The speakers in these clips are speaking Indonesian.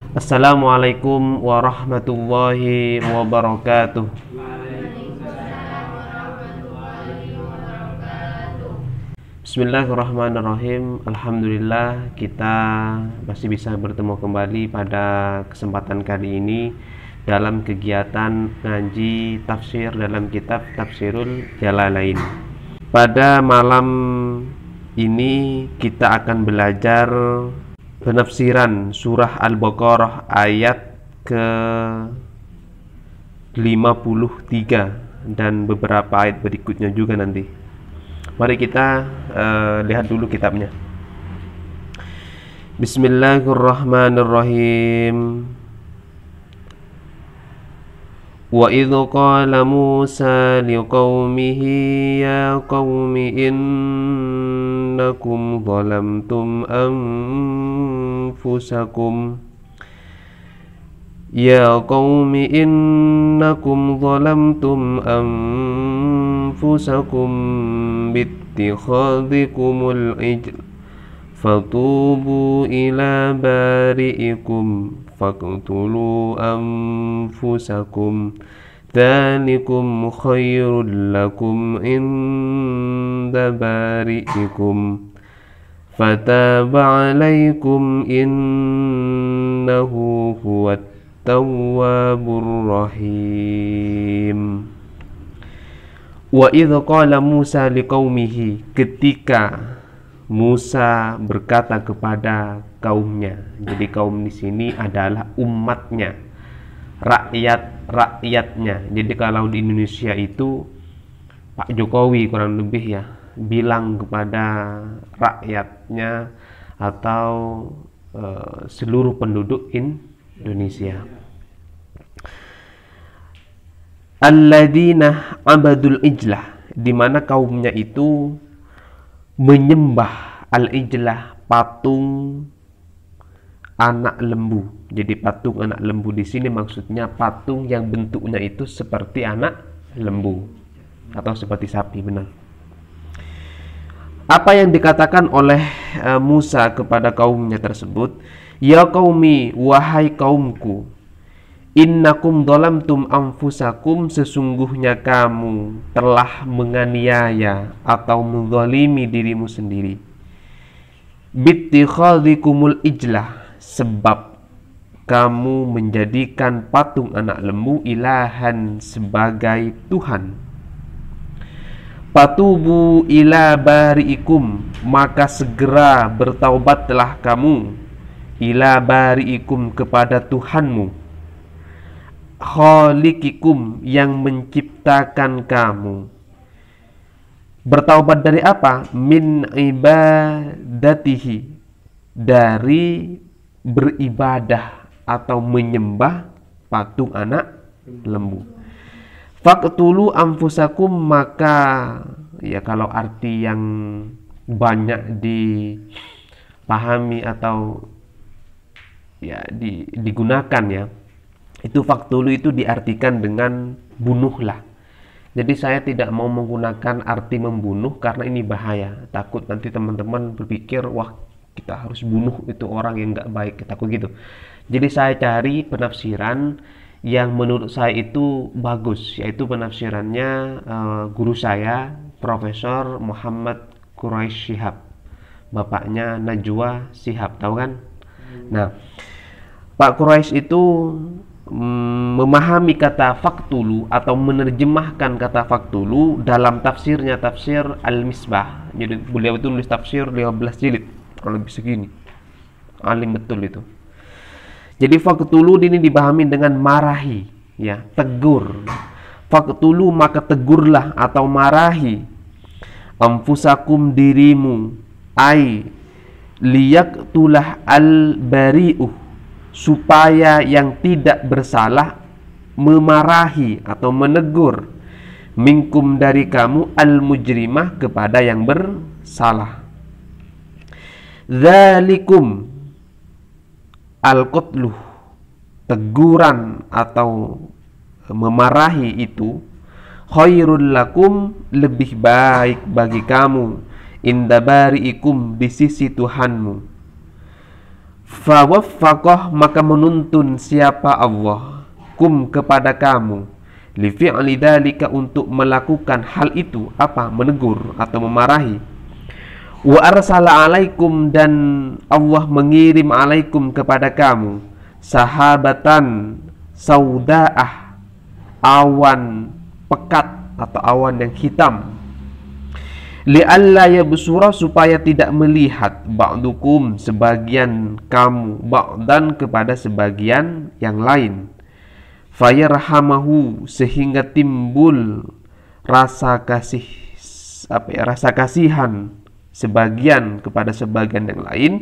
Assalamualaikum warahmatullahi wabarakatuh. Bismillahirrahmanirrahim. Alhamdulillah kita masih bisa bertemu kembali pada kesempatan kali ini dalam kegiatan ngaji tafsir dalam kitab Tafsirul Jalalain. Pada malam ini kita akan belajar penafsiran surah Al-Baqarah ayat ke-53 dan beberapa ayat berikutnya juga nanti. Mari kita lihat dulu kitabnya. Bismillahirrahmanirrahim. Wa idh qala Musa liqaumihi ya qaumi innakum zalamtum anfusakum ya qaumi innakum zalamtum anfusakum bittikhadhikumul ijl fatubu ila bari'ikum faqtulu anfusakum dzalikum khairul lakum inda bari'ikum fataba alaikum innahu huwat tawwabur rahim. Wa idh qala Musa liqaumihi, ketika Musa berkata kepada kaumnya. Jadi kaum di sini adalah umatnya, rakyatnya. Jadi kalau di Indonesia itu Pak Jokowi kurang lebih ya bilang kepada rakyatnya atau seluruh penduduk Indonesia. Alladzina abadul ijlah, di mana kaumnya itu menyembah al-ijlah, patung anak lembu. Jadi patung anak lembu di sini maksudnya patung yang bentuknya itu seperti anak lembu atau seperti sapi, benar. Apa yang dikatakan oleh Musa kepada kaumnya tersebut? Ya qaumi, wahai kaumku, innakum dhalamtum anfusakum, sesungguhnya kamu telah menganiaya atau menzalimi dirimu sendiri. Bittikhadhikumul ijlah, sebab kamu menjadikan patung anak lembu ilahan sebagai Tuhan. Patubu ila bari'ikum, maka segera bertaubatlah kamu, ila bari'ikum, kepada Tuhanmu, khaliqikum, yang menciptakan kamu. Bertaubat dari apa? Min ibadatihi, dari beribadah atau menyembah patung anak lembu. Faqtulu anfusakum, maka ya kalau arti yang banyak dipahami atau ya digunakan ya, itu faqtulu itu diartikan dengan bunuhlah. Jadi saya tidak mau menggunakan arti membunuh karena ini bahaya. Takut nanti teman-teman berpikir wah kita harus bunuh itu orang yang nggak baik, takut gitu. Jadi saya cari penafsiran yang menurut saya itu bagus, yaitu penafsirannya guru saya, Profesor Muhammad Quraisy Shihab, bapaknya Najwa Shihab, tahu kan? Nah, Pak Quraisy itu memahami kata faktulu atau menerjemahkan kata faktulu dalam tafsirnya, tafsir Al-Misbah. Jadi beliau itu nulis tafsir 15 jilid, kalau lebih segini, alim betul itu. Jadi faktulu ini dipahami dengan marahi, ya, tegur. Faktulu, maka tegurlah atau marahi. Anfusakum, dirimu, ai liyaqtulah al-bari'uh, supaya yang tidak bersalah memarahi atau menegur, minkum, dari kamu, al-mujrimah, kepada yang bersalah. Dzalikum, al-qatluh, teguran atau memarahi itu, khairul lakum, lebih baik bagi kamu, inda bari'ikum, di sisi Tuhanmu. Fawaffaqah, maka menuntun siapa Allah, kum, kepada kamu, li fi'li dzalika, untuk melakukan hal itu, apa? Menegur atau memarahi. Wa arsala alaikum, dan Allah mengirim alaikum, kepada kamu, sahabatan saudaah, awan pekat atau awan yang hitam, li'alla yabsura, supaya tidak melihat, ba'dukum, sebagian kamu, ba'dan, kepada sebagian yang lain, fayarhamahu, sehingga timbul rasa kasih, rasa kasihan sebagian kepada sebagian yang lain,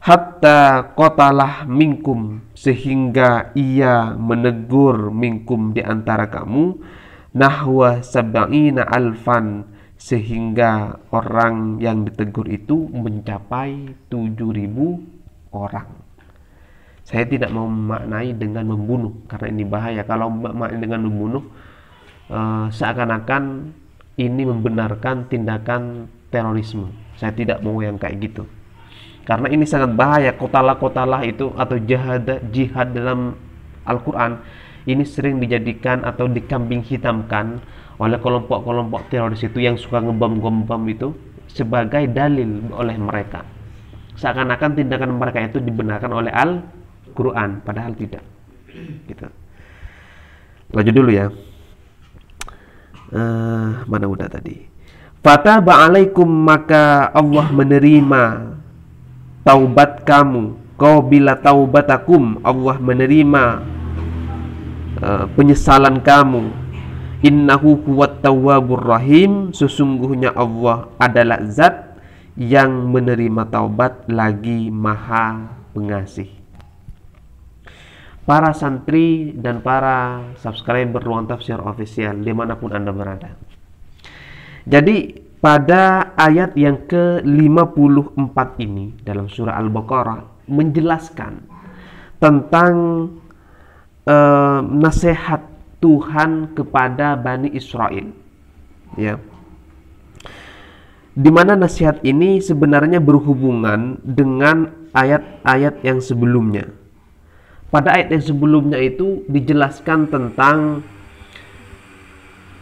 hatta qatalah minkum, sehingga ia menegur, minkum, di antara kamu, nahwa sab'ina alfan, sehingga orang yang ditegur itu mencapai 7.000 orang. Saya tidak mau memaknai dengan membunuh, karena ini bahaya. Kalau memaknai dengan membunuh, seakan-akan ini membenarkan tindakan terorisme. Saya tidak mau yang kayak gitu, karena ini sangat bahaya. Kotalah itu atau jihad dalam Al-Quran ini sering dijadikan atau dikambing hitamkan oleh kelompok-kelompok teroris itu yang suka ngebom itu sebagai dalil oleh mereka. Seakan-akan tindakan mereka itu dibenarkan oleh Al-Quran, padahal tidak. Gitu. Lanjut dulu ya. Mana udah tadi? Fataba alaikum, maka Allah menerima taubat kamu. Qabila taubatakum, Allah menerima penyesalan kamu. Innahu huwat tawwabur rahim, sesungguhnya Allah adalah zat yang menerima taubat lagi maha pengasih. Para santri dan para subscriber Ruang Tafsir Official dimanapun Anda berada, jadi pada ayat yang ke-54 ini dalam surah Al-Baqarah menjelaskan tentang nasihat Tuhan kepada Bani Israel, ya. Di mana nasihat ini sebenarnya berhubungan dengan ayat-ayat yang sebelumnya. Pada ayat yang sebelumnya itu dijelaskan tentang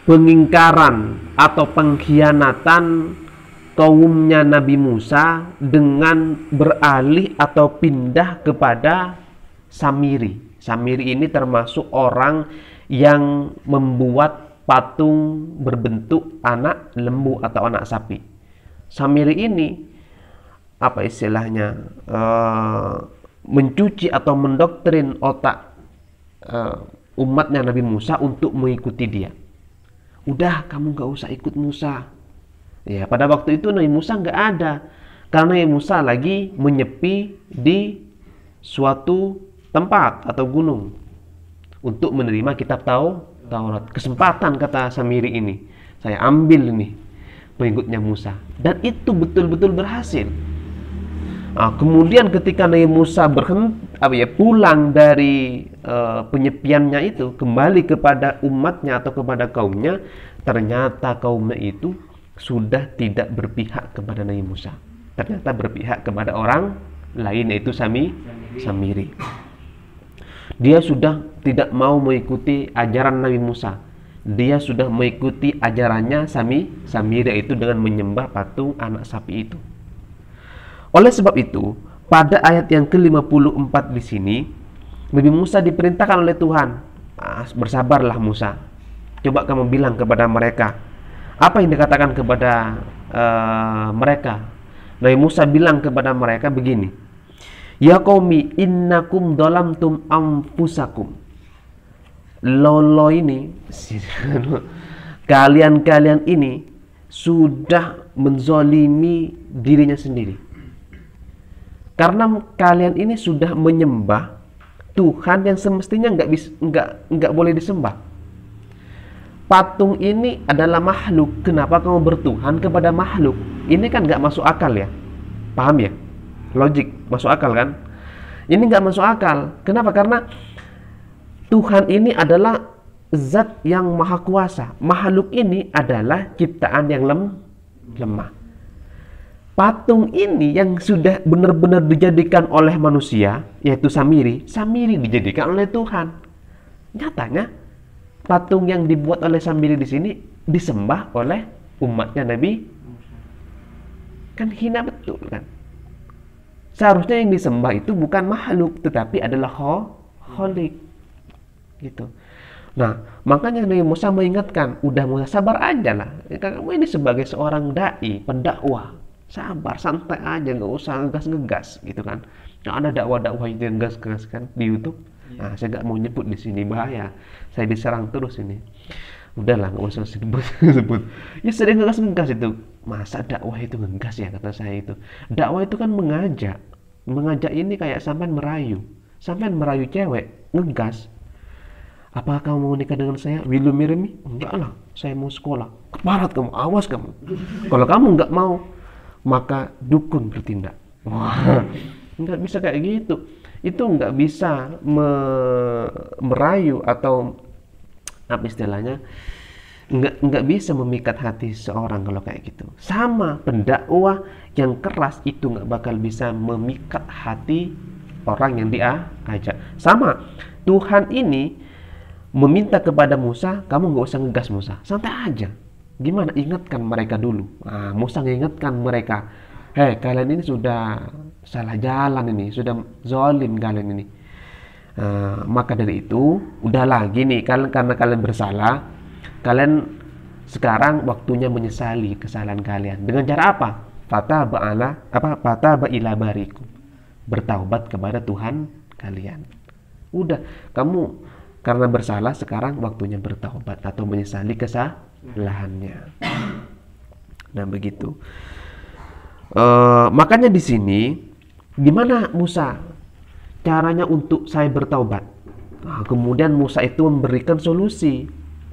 pengingkaran atau pengkhianatan kaumnya Nabi Musa dengan beralih atau pindah kepada Samiri. Samiri ini termasuk orang yang membuat patung berbentuk anak lembu atau anak sapi. Samiri ini apa istilahnya, mencuci atau mendoktrin otak umatnya Nabi Musa untuk mengikuti dia. Udah, kamu gak usah ikut Musa. Ya, pada waktu itu Nabi Musa gak ada, karena Nabi Musa lagi menyepi di suatu tempat atau gunung untuk menerima kitab Taurat. Kesempatan, kata Samiri ini, saya ambil nih pengikutnya Musa, dan itu betul-betul berhasil. Kemudian ketika Nabi Musa pulang dari penyepiannya itu, kembali kepada umatnya atau kepada kaumnya, ternyata kaumnya itu sudah tidak berpihak kepada Nabi Musa. Ternyata berpihak kepada orang lain, yaitu Samiri. Dia sudah tidak mau mengikuti ajaran Nabi Musa. Dia sudah mengikuti ajarannya Samiri, yaitu dengan menyembah patung anak sapi itu. Oleh sebab itu, pada ayat yang ke-54 di sini, Nabi Musa diperintahkan oleh Tuhan, bersabarlah Musa. Coba kamu bilang kepada mereka. Apa yang dikatakan kepada mereka? Nabi Musa bilang kepada mereka begini. Ya qaumi innakum dhalamtum anfusakum. Lolo ini, kalian ini sudah menzolimi dirinya sendiri. Karena kalian ini sudah menyembah Tuhan yang semestinya nggak boleh disembah. Patung ini adalah makhluk. Kenapa kamu bertuhan kepada makhluk? Ini kan nggak masuk akal ya. Paham ya? Logik, masuk akal kan? Ini nggak masuk akal. Kenapa? Karena Tuhan ini adalah zat yang maha kuasa. Makhluk ini adalah ciptaan yang lemah. Patung ini yang sudah benar-benar dijadikan oleh manusia, yaitu Samiri dijadikan oleh Tuhan. Nyatanya, patung yang dibuat oleh Samiri di sini disembah oleh umatnya Nabi. Kan hina betul kan? Seharusnya yang disembah itu bukan makhluk, tetapi adalah Kholik. Gitu. Nah, makanya Nabi Musa mengingatkan, udah Musa sabar aja lah. Kamu ini sebagai seorang dai, pendakwah, sabar, santai aja, nggak usah ngegas-ngegas, gitu kan. Nggak ada dakwah-dakwah yang ngegas-ngegas kan di YouTube. Nah, saya nggak mau nyebut di sini, bahaya. Saya diserang terus ini. Udahlah, nggak usah sebut. Ya sering ngegas-ngegas itu. Masa dakwah itu ngegas ya, kata saya itu. Dakwah itu kan mengajak. Mengajak ini kayak sampean merayu. Sampean merayu cewek, ngegas. Apakah kamu mau nikah dengan saya? Will you marry me? Enggak lah, saya mau sekolah. Keparat kamu, awas kamu. Kalau kamu nggak mau, maka dukun bertindak. Wah, nggak bisa kayak gitu. Itu nggak bisa merayu atau apa istilahnya, nggak bisa memikat hati seorang kalau kayak gitu. Sama pendakwah yang keras itu nggak bakal bisa memikat hati orang yang dia ajak. Sama Tuhan ini meminta kepada Musa, kamu nggak usah ngegas Musa, santai aja. Gimana? Ingatkan mereka dulu. Nah, Musa mengingatkan mereka, hei kalian ini sudah salah jalan ini, sudah zalim kalian ini. Maka dari itu, udahlah gini, karena kalian bersalah, kalian sekarang waktunya menyesali kesalahan kalian. Dengan cara apa? Fataba ila barikum. Bertaubat kepada Tuhan kalian. Udah, kamu karena bersalah sekarang waktunya bertaubat atau menyesali kesalahannya. Nah begitu. Makanya di sini, gimana Musa caranya untuk saya bertaubat? Nah, kemudian Musa itu memberikan solusi.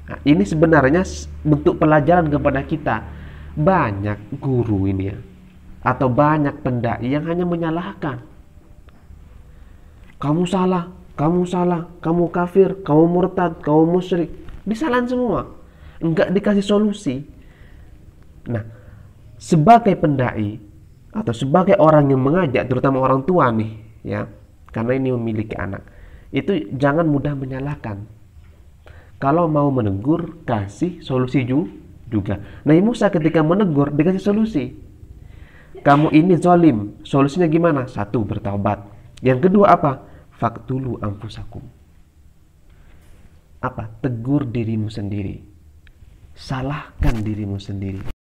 Nah, ini sebenarnya bentuk pelajaran kepada kita. Banyak guru ini ya, atau banyak pendai yang hanya menyalahkan. Kamu salah, kamu kafir, kamu murtad, kamu musyrik. Disalahin semua. Enggak dikasih solusi. Nah, sebagai pendai atau sebagai orang yang mengajak, terutama orang tua nih, ya, karena ini memiliki anak, itu jangan mudah menyalahkan. Kalau mau menegur, kasih solusi juga. Nabi Musa ketika menegur, dikasih solusi. Kamu ini zalim, solusinya gimana? Satu, bertaubat. Yang kedua apa? Faktulu anfusakum. Apa? Tegur dirimu sendiri. Salahkan dirimu sendiri.